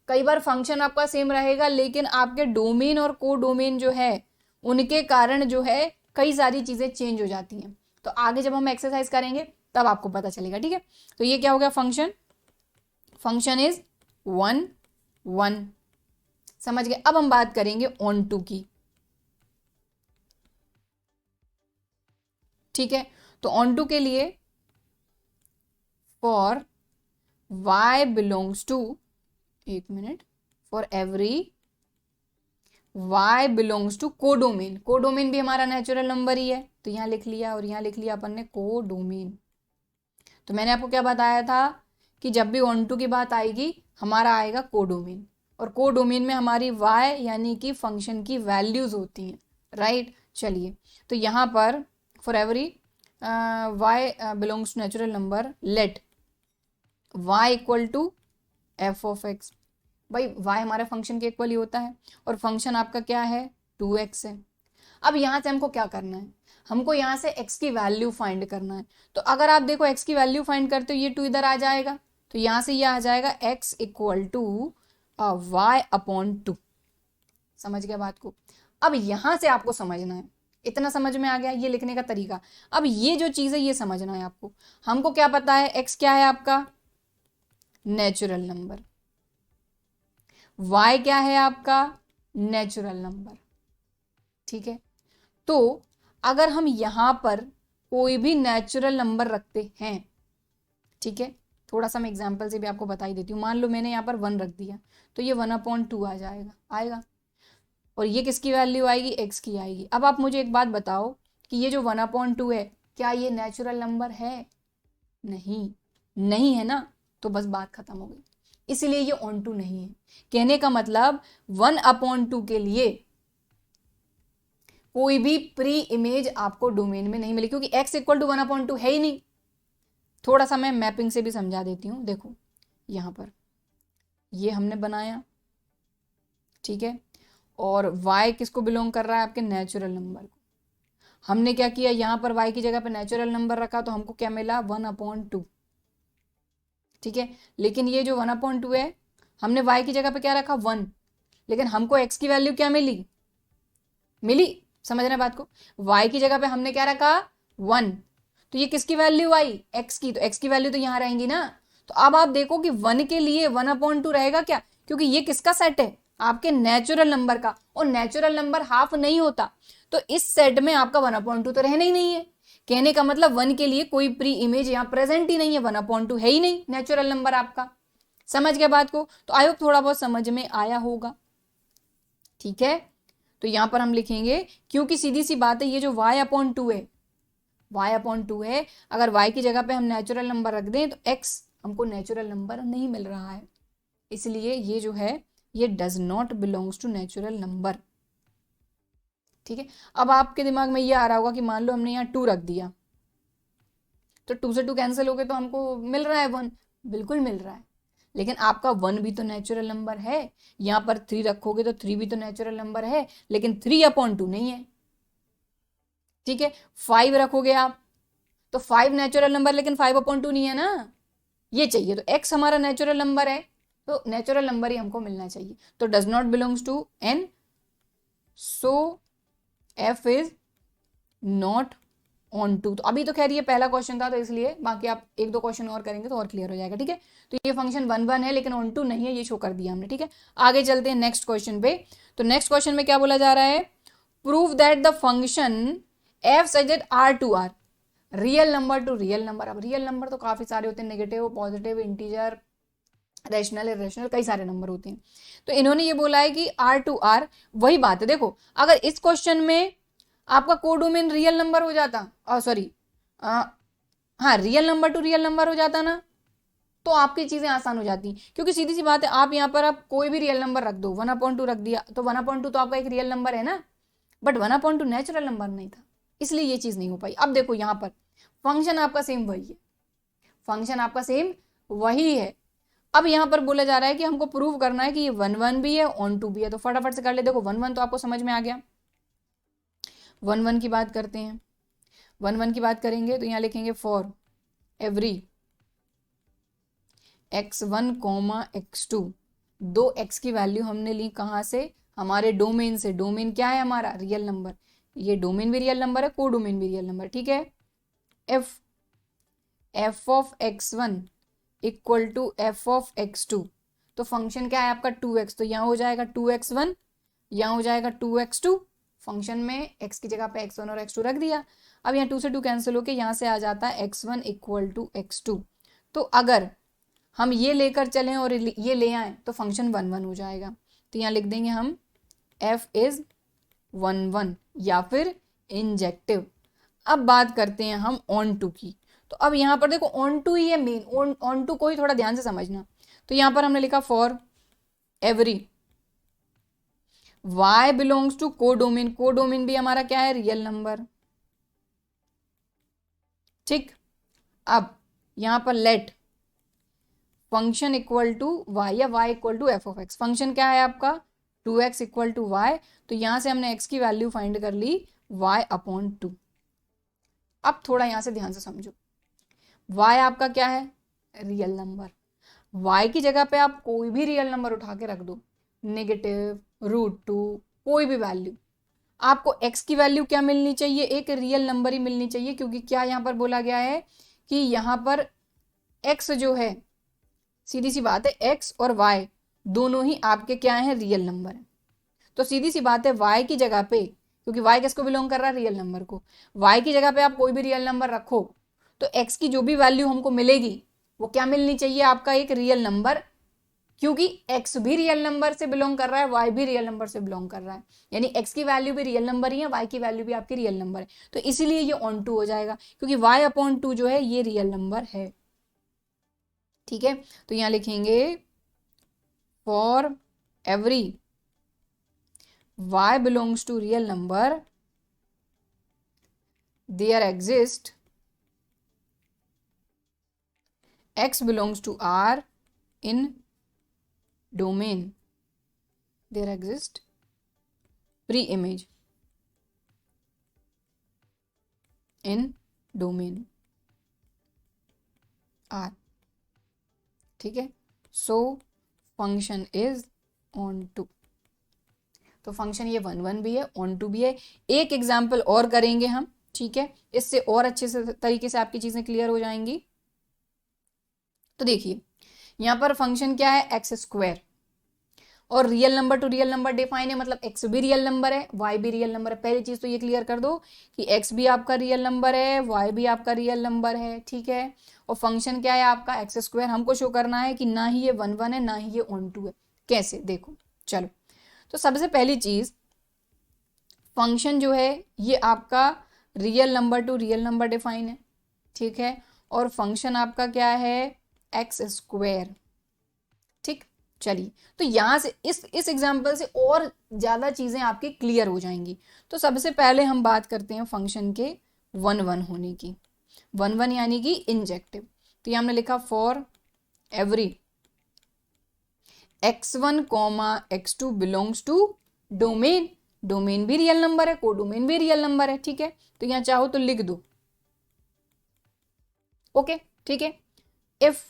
कई बार फंक्शन आपका सेम रहेगा लेकिन आपके डोमेन और को डोमेन जो है उनके कारण जो है कई सारी चीजें चेंज हो जाती हैं। तो आगे जब हम एक्सरसाइज करेंगे तब आपको पता चलेगा, ठीक है। तो ये क्या हो गया? फंक्शन इज 1 समझ गए। अब हम बात करेंगे ऑन टू की, ठीक है। तो ऑन टू के लिए फॉर y बिलोंग्स टू, एक minute, for every y belongs to codomain. Codomain भी हमारा नेचुरल नंबर ही है, तो यहां लिख लिया और यहां लिख लिया अपन ने कोडोमेन। तो मैंने आपको क्या बताया था कि जब भी ऑन टू की बात आएगी हमारा आएगा कोडोमेन, और कोडोमेन में हमारी y यानी कि फंक्शन की वैल्यूज होती हैं, राइट। चलिए, तो यहाँ पर for every y belongs to natural number, let y equal to f of x। भाई y हमारे फंक्शन के इक्वल ही होता है, और फंक्शन आपका क्या है? 2x है। अब यहाँ से हमको क्या करना है? हमको यहाँ से x की वैल्यू फाइंड करना है। तो अगर आप देखो x की वैल्यू फाइंड करते हो, ये 2 इधर आ जाएगा, तो यहाँ से ये आ जाएगा x equal to y upon 2। समझ गया बात को? अब यहां से आपको समझना है, इतना समझ में आ गया ये लिखने का तरीका। अब ये जो चीज है ये समझना है आपको। हमको क्या पता है? x क्या है आपका? नेचुरल नंबर, y क्या है आपका, नेचुरल नंबर। ठीक है, तो अगर हम यहां पर कोई भी नेचुरल नंबर रखते हैं, ठीक है, थोड़ा सा मैं एग्जांपल से भी आपको बता ही देती हूँ। मान लो मैंने यहाँ पर 1 रख दिया, तो ये 1/2 आ जाएगा, आएगा। और ये किसकी वैल्यू आएगी, x की आएगी। अब आप मुझे एक बात बताओ कि ये जो 1/2 है, क्या ये नेचुरल नंबर है? नहीं, नहीं है ना, तो बस बात खत्म हो गई। इसलिए ये ऑन टू नहीं है। कहने का मतलब 1/2 के लिए कोई भी प्री इमेज आपको डोमेन में नहीं मिली, क्योंकि x इक्वल टू 1/2 है ही नहीं। थोड़ा सा मैं मैपिंग से भी समझा देती हूँ। देखो यहां पर ये हमने बनाया, ठीक है, और y किसको बिलोंग कर रहा है, आपके नेचुरल नंबर को। हमने क्या किया, यहां पर y की जगह पे नेचुरल नंबर रखा, तो हमको क्या मिला, 1/2। ठीक है, लेकिन ये जो 1/2 है, हमने y की जगह पे क्या रखा, 1, लेकिन हमको x की वैल्यू क्या मिली, समझ रहे बात को। y की जगह पे हमने क्या रखा, 1, तो ये किसकी वैल्यू आई, x की, तो x की वैल्यू तो यहां रहेंगी ना। तो अब आप देखो कि 1 के लिए 1/2 रहेगा क्या, क्योंकि ये किसका सेट है, आपके नेचुरल नंबर का, और नेचुरल नंबर हाफ नहीं होता, तो इस सेट में आपका 1/2 तो रहना ही नहीं है। कहने का मतलब 1 के लिए कोई प्री इमेज यहां प्रेजेंट ही नहीं है, 1/2 है ही नहीं नेचुरल नंबर आपका। समझ गया बात को, तो आई होप थोड़ा बहुत समझ में आया होगा। ठीक है, तो यहां पर हम लिखेंगे, क्योंकि सीधी सी बात है, ये जो y/2 है, y/2 है, अगर y की जगह पे हम नेचुरल नंबर रख दें तो x हमको नेचुरल नंबर नहीं मिल रहा है, इसलिए ये जो है ये does not belongs to natural number. ठीक है, अब आपके दिमाग में ये आ रहा होगा कि मान लो हमने यहाँ 2 रख दिया, तो 2 से 2 कैंसिल हो गए, तो हमको मिल रहा है 1, बिल्कुल मिल रहा है, लेकिन आपका 1 भी तो नेचुरल नंबर है। यहाँ पर 3 रखोगे तो 3 भी तो नेचुरल नंबर है, लेकिन 3/2 नहीं है। ठीक है, 5 रखोगे आप तो 5 नेचुरल नंबर, लेकिन 5/2 नहीं है ना, ये चाहिए। तो x हमारा नेचुरल नंबर है, तो नेचुरल नंबर ही हमको मिलना चाहिए, तो does not belongs to n, so f is not onto. तो अभी तो खैर ये पहला क्वेश्चन था, तो इसलिए बाकी आप 1-2 क्वेश्चन और करेंगे तो और क्लियर हो जाएगा। ठीक है, तो ये फंक्शन 1 है, लेकिन ऑन टू नहीं है, ये शो कर दिया हमने। ठीक है, आगे चलते हैं नेक्स्ट क्वेश्चन पे। तो नेक्स्ट क्वेश्चन में क्या बोला जा रहा है, prove that the function f such that R real number two real number. अब रियल नंबर तो काफी सारे होते हैं, negative, positive, integer, rational, irrational, कई सारे नंबर होते हैं। तो इन्होंने ये बोला है कि R वही बात है। देखो अगर इस क्वेश्चन में आपका कोडोमेन रियल नंबर हो जाता, सॉरी हाँ, real number two real number हो जाता ना, तो आपकी चीजें आसान हो जाती, क्योंकि सीधी सी बात है, आप यहाँ पर आप कोई भी रियल नंबर रख दो, 1/2 रख दिया, तो 1/2 तो आपका एक रियल नंबर है ना, बट 1/2 नेचुरल नंबर नहीं था, इसलिए ये चीज नहीं हो पाई। अब देखो यहाँ पर फंक्शन आपका सेम वही है, फंक्शन आपका सेम वही है। अब यहाँ पर बोला जा रहा है कि हमको प्रूव करना है कि ये 1 भी है, ऑन टू भी है, तो फटाफट से कर ले। देखो 1 तो आपको समझ में आ गया, 1 की बात करते हैं। 1 की बात करेंगे तो यहाँ लिखेंगे for every x1, x2, 2 x की वैल्यू हमने ली कहाँ से, हमारे डोमेन से। डोमेन क्या है हमारा, रियल नंबर, ये डोमेन भी रियल नंबर है, कोडोमेन भी रियल नंबर। ठीक है, f of x1 equal to f of x2, तो फंक्शन क्या है आपका 2x, तो यहाँ हो जाएगा 2x1, यहाँ हो जाएगा 2x2। फंक्शन में x की जगह पे x1 और x2 रख दिया। अब यहाँ 2 से 2 कैंसिल होके यहाँ से आ जाता है x1 इक्वल टू x2। तो अगर हम ये लेकर चलें और ये ले आए तो फंक्शन 1 हो जाएगा। तो यहाँ लिख देंगे हम f इज 1 या फिर इंजेक्टिव। अब बात करते हैं हम ऑन टू की। तो अब यहाँ पर देखो ऑन टू ही है मेन, ऑन टू को ही थोड़ा ध्यान से समझना। तो यहाँ पर हमने लिखा for every y belongs to codomain, codomain भी हमारा क्या है, रियल नंबर। ठीक, अब यहाँ पर let function equal to y या y equal to f of x. Function क्या है आपका 2x इक्वल टू y, तो यहां से हमने x की वैल्यू फाइंड कर ली y/2। अब थोड़ा यहां से ध्यान से समझो, y आपका क्या है, रियल नंबर। y की जगह पे आप कोई भी रियल नंबर उठा के रख दो, नेगेटिव, √2, कोई भी वैल्यू, आपको x की वैल्यू क्या मिलनी चाहिए, एक रियल नंबर ही मिलनी चाहिए। क्योंकि क्या यहां पर बोला गया है कि यहां पर x जो है सीधी सी बात है, एक्स और वाई दोनों ही आपके क्या है, रियल नंबर है। तो सीधी सी बात है, वाई की जगह पे, क्योंकि वाई किसको बिलोंग कर रहा है, रियल नंबर को, वाई की जगह पे आप कोई भी रियल नंबर रखो तो एक्स की जो भी वैल्यू हमको मिलेगी वो क्या मिलनी चाहिए, आपका एक रियल नंबर, क्योंकि एक्स भी रियल नंबर से बिलोंग कर रहा है, वाई भी रियल नंबर से बिलोंग कर रहा है, यानी एक्स की वैल्यू भी रियल नंबर ही है, वाई की वैल्यू भी आपकी रियल नंबर है, तो इसीलिए ये ऑन टू हो जाएगा, क्योंकि वाई अपॉन टू जो है ये रियल नंबर है। ठीक है, तो यहां लिखेंगे for every y belongs to real number there exist x belongs to R in domain, there exist pre-image in domain R। ठीक है, so function is onto, तो फंक्शन ये 1 1 भी है, ऑन टू भी है। एक एग्जाम्पल और करेंगे हम, ठीक है, इससे और अच्छे से तरीके से आपकी चीजें क्लियर हो जाएंगी। तो देखिए यहां पर फंक्शन क्या है, एक्स स्क्वायर, और real number two real number define है, मतलब एक्स भी रियल नंबर है, वाई भी रियल नंबर है। पहली चीज तो ये क्लियर कर दो कि एक्स भी आपका रियल नंबर है, वाई भी आपका रियल नंबर है, ठीक है। और फंक्शन क्या है आपका, एक्स स्क्वायर। हमको शो करना है कि ना ही ये 1 1 है ना ही ये ऑन टू है। कैसे, देखो चलो, तो सबसे पहली चीज, फंक्शन जो है ये आपका real number two real number define है, ठीक है, और फंक्शन आपका क्या है, एक्स स्क्वायर। ठीक, चलिए, तो यहां से इस एग्जांपल से और ज्यादा चीजें आपकी क्लियर हो जाएंगी। तो सबसे पहले हम बात करते हैं फंक्शन के 1 1 होने की। 1 1 यानी कि इंजेक्टिव। तो ये हमने लिखा for every x1 x2 belongs to domain, domain भी रियल नंबर है, कोडोमेन भी रियल नंबर है, ठीक है। तो यहां चाहो तो लिख दो, ओके, ठीक है। इफ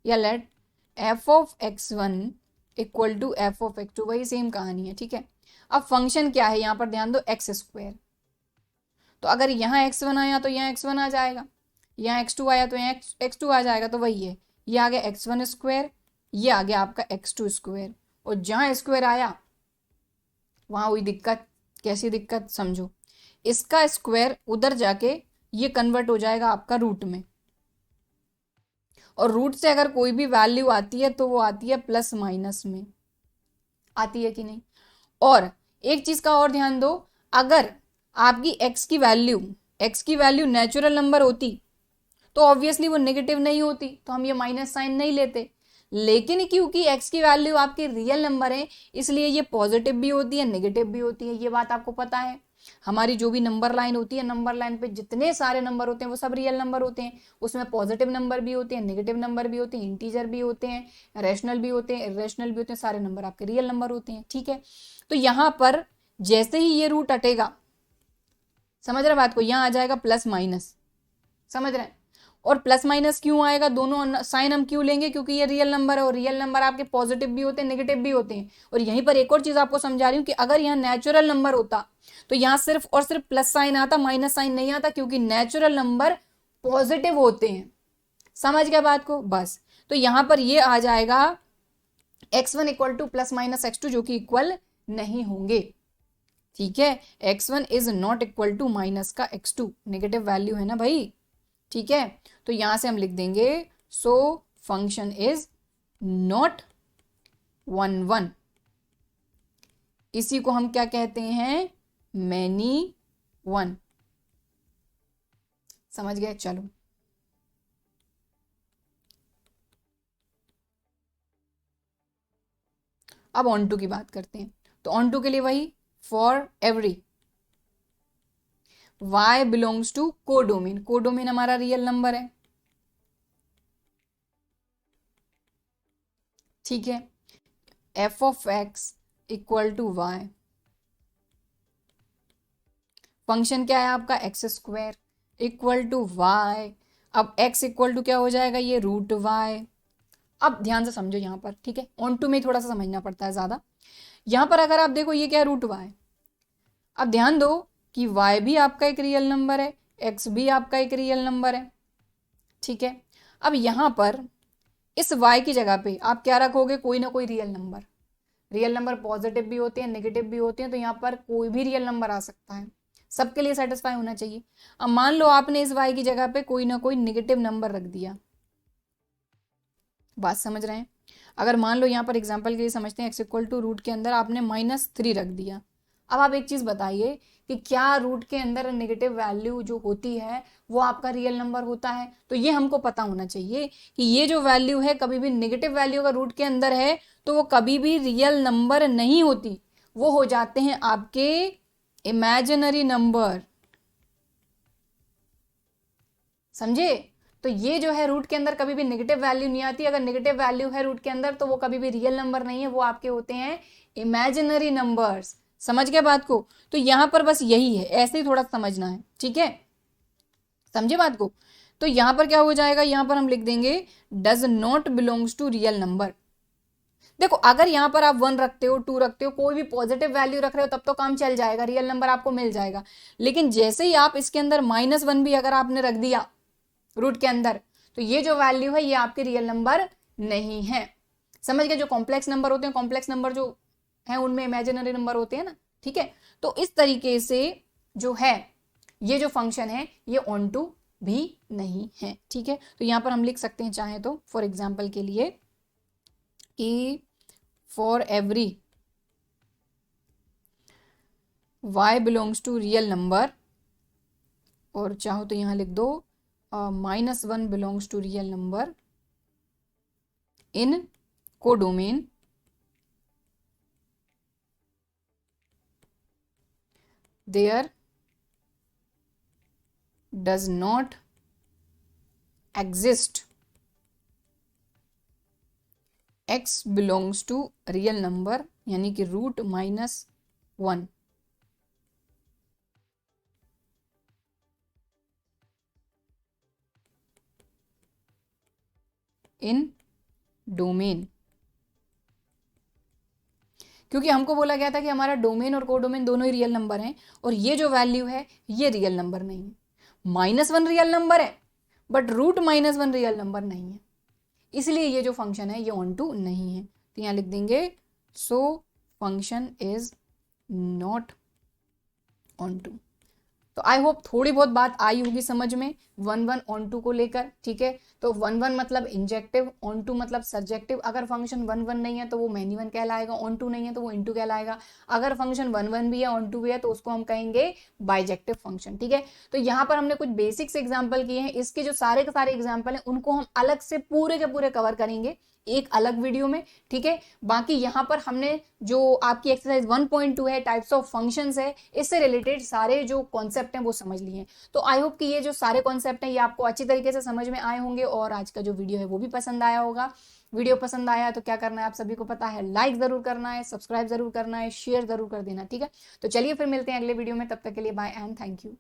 या let f of x1 equal to f of x2, वही सेम कहानी है, ठीक है। अब फंक्शन क्या है, यहां पर ध्यान दो, एक्स स्क्वायर। तो अगर यहाँ x1 आया तो यहाँ x1 आ जाएगा, यहाँ x2 आया तो यहाँ x2 आ जाएगा, तो वही है, ये आ गया x1 स्क्वायर, ये आ गया आपका x2 स्क्वायर, और जहां स्क्वायर आया वहां हुई दिक्कत। कैसी दिक्कत, समझो, इसका स्क्वायर उधर जाके ये कन्वर्ट हो जाएगा आपका रूट में, और रूट से अगर कोई भी वैल्यू आती है तो वो आती है प्लस माइनस में, आती है कि नहीं। और एक चीज का और ध्यान दो, अगर आपकी x की वैल्यू नेचुरल नंबर होती तो ऑब्वियसली वो नेगेटिव नहीं होती, तो हम ये माइनस साइन नहीं लेते, लेकिन क्योंकि x की वैल्यू आपकी रियल नंबर है इसलिए ये पॉजिटिव भी होती है नेगेटिव भी होती है। ये बात आपको पता है, हमारी जो भी नंबर लाइन होती है, नंबर लाइन पे जितने सारे नंबर होते हैं वो सब रियल नंबर होते हैं, उसमें पॉजिटिव नंबर भी होते हैं, नेगेटिव नंबर भी होते हैं, इंटीजर भी होते हैं, रेशनल भी होते हैं, इरेशनल भी होते हैं, सारे नंबर आपके रियल नंबर होते हैं, ठीक है। तो यहां पर जैसे ही ये रूट हटेगा, समझ रहे बात को, यहां आ जाएगा प्लस माइनस, समझ रहे हैं। और प्लस माइनस क्यों आएगा, दोनों साइन हम क्यों लेंगे, क्योंकि ये रियल नंबर है, और रियल नंबर आपके पॉजिटिव भी होते हैं नेगेटिव भी होते हैं। और यहीं पर एक और चीज आपको समझा रही हूँ कि अगर यहाँ नेचुरल नंबर होता तो यहाँ सिर्फ और सिर्फ प्लस साइन आता, माइनस साइन नहीं आता, क्योंकि नेचुरल नंबर पॉजिटिव होते हैं। समझ गया बात को, बस। तो यहां पर ये आ जाएगा x1 equal two plus minus x2, जो कि इक्वल नहीं होंगे, ठीक है। x1 is not equal to minus का x2, नेगेटिव वैल्यू है ना भाई, ठीक है। तो यहां से हम लिख देंगे सो फंक्शन इज नॉट 1 1, इसी को हम क्या कहते हैं, मैनी वन। समझ गए, चलो अब ऑन टू की बात करते हैं। तो ऑन टू के लिए वही, for every y belongs to codomain, codomain हमारा रियल नंबर है, ठीक है। f of x equal to y, function क्या है आपका, x square equal to y. अब x इक्वल टू क्या हो जाएगा, ये रूट y। अब ध्यान से समझो यहां पर, ठीक है, ऑन टू में थोड़ा सा समझना पड़ता है ज्यादा। यहां पर अगर आप देखो ये क्या है, रूट y। अब ध्यान दो कि y भी आपका एक रियल नंबर है, x भी आपका एक रियल नंबर है, ठीक है। अब यहां पर इस y की जगह पे आप क्या रखोगे, कोई ना कोई real number. Real number positive भी होते हैं, नेगेटिव भी होते हैं, तो यहाँ पर कोई भी रियल नंबर आ सकता है, सबके लिए सेटिस्फाई होना चाहिए। अब मान लो आपने इस y की जगह पे कोई ना कोई नेगेटिव नंबर रख दिया, बात समझ रहे हैं। अगर मान लो यहाँ पर एग्जाम्पल के लिए समझते हैं, x इक्वल टू रूट के अंदर आपने -3 रख दिया। अब आप एक चीज बताइए कि क्या रूट के अंदर नेगेटिव वैल्यू जो होती है वो आपका रियल नंबर होता है? तो ये हमको पता होना चाहिए कि ये जो वैल्यू है, कभी भी नेगेटिव वैल्यू अगर रूट के अंदर है तो वो कभी भी रियल नंबर नहीं होती, वो हो जाते हैं आपके इमेजिनरी नंबर। समझे? तो ये जो है रूट के अंदर कभी भी नेगेटिव वैल्यू नहीं आती। अगर नेगेटिव वैल्यू है रूट के अंदर तो वो कभी भी रियल नंबर नहीं है, वो आपके होते हैं इमेजिनरी नंबर्स। समझ गए बात को? तो यहां पर बस यही है, ऐसे ही थोड़ा समझना है, ठीक है? समझे बात को? तो यहां पर क्या हो जाएगा, यहां पर हम लिख देंगे does not belongs to real number. देखो अगर यहां पर आप 1 रखते हो, 2 रखते हो, कोई भी पॉजिटिव वैल्यू रख रहे हो तब तो काम चल जाएगा, रियल नंबर आपको मिल जाएगा। लेकिन जैसे ही आप इसके अंदर -1 भी अगर आपने रख दिया रूट के अंदर, तो ये जो वैल्यू है ये आपके रियल नंबर नहीं है। समझ गए? जो कॉम्प्लेक्स नंबर होते हैं, कॉम्प्लेक्स नंबर जो है उनमें इमेजिनरी नंबर होते हैं ना, ठीक है? तो इस तरीके से जो है ये जो फंक्शन है ये ऑन टू भी नहीं है, ठीक है? तो यहां पर हम लिख सकते हैं चाहे तो फॉर एग्जाम्पल के लिए कि for every y belongs to real number, और चाहो तो यहां लिख दो -1 belongs to real number in codomain there does not exist x belongs to real number, यानी कि रूट -1 इन डोमेन। क्योंकि हमको बोला गया था कि हमारा डोमेन और कोडोमेन दोनों ही रियल नंबर हैं, और ये जो वैल्यू है ये रियल नंबर नहीं है। -1 रियल नंबर है बट रूट -1 रियल नंबर नहीं है, इसलिए ये जो फंक्शन है ये ऑन टू नहीं है। तो यहां लिख देंगे so function is not onto. तो आई होप थोड़ी बहुत बात आई होगी समझ में 1 ऑन टू को लेकर, ठीक है? तो 1 मतलब इंजेक्टिव, ऑन टू मतलब सब्जेक्टिव। अगर फंक्शन 1 नहीं है तो वो मैनी वन कहलाएगा, ऑन टू नहीं है तो वो इनटू कहलाएगा। अगर फंक्शन 1 भी है, ऑन टू भी है, तो उसको हम कहेंगे बाइजेक्टिव फंक्शन, ठीक है? तो यहाँ पर हमने कुछ बेसिक्स एग्जाम्पल किए हैं, इसके जो सारे के सारे एग्जाम्पल हैं उनको हम अलग से पूरे के पूरे कवर करेंगे एक अलग वीडियो में, ठीक है? बाकी यहाँ पर हमने जो आपकी एक्सरसाइज 1.2 है, टाइप्स ऑफ फंक्शंस है, इससे रिलेटेड सारे जो कॉन्सेप्ट हैं वो समझ लिए हैं। तो आई होप कि ये जो सारे कॉन्सेप्ट हैं ये आपको अच्छी तरीके से समझ में आए होंगे, और आज का जो वीडियो है वो भी पसंद आया होगा। वीडियो पसंद आया तो क्या करना है आप सभी को पता है, लाइक जरूर करना है, सब्सक्राइब जरूर करना है, शेयर जरूर कर देना, ठीक है? तो चलिए फिर मिलते हैं अगले वीडियो में, तब तक के लिए बाय एंड थैंक यू।